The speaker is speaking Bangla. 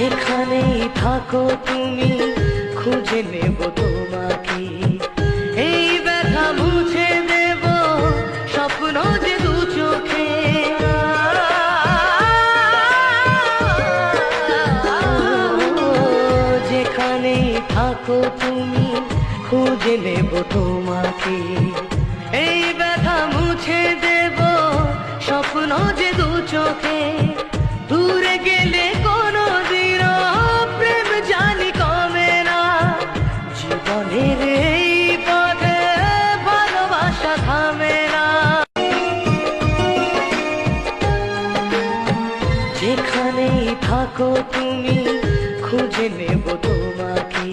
যেখানেই থাকো তুমি খুঁজে নেব তোমাকে, এই ব্যথা মুছে দেব স্বপ্ন যে দু চোখে। যেখানেই থাকো তুমি খুঁজে নেব তোমাকে, এই ব্যথা মুছে দেব স্বপ্ন যে দু চোখে। দূরে গেলে কোনো দিন প্রেম জানি কমে না, জীবনের এই পথে ভালোবাসা থামে না। যেখানেই থাকো তুমি খুঁজে নেব তোমাকে।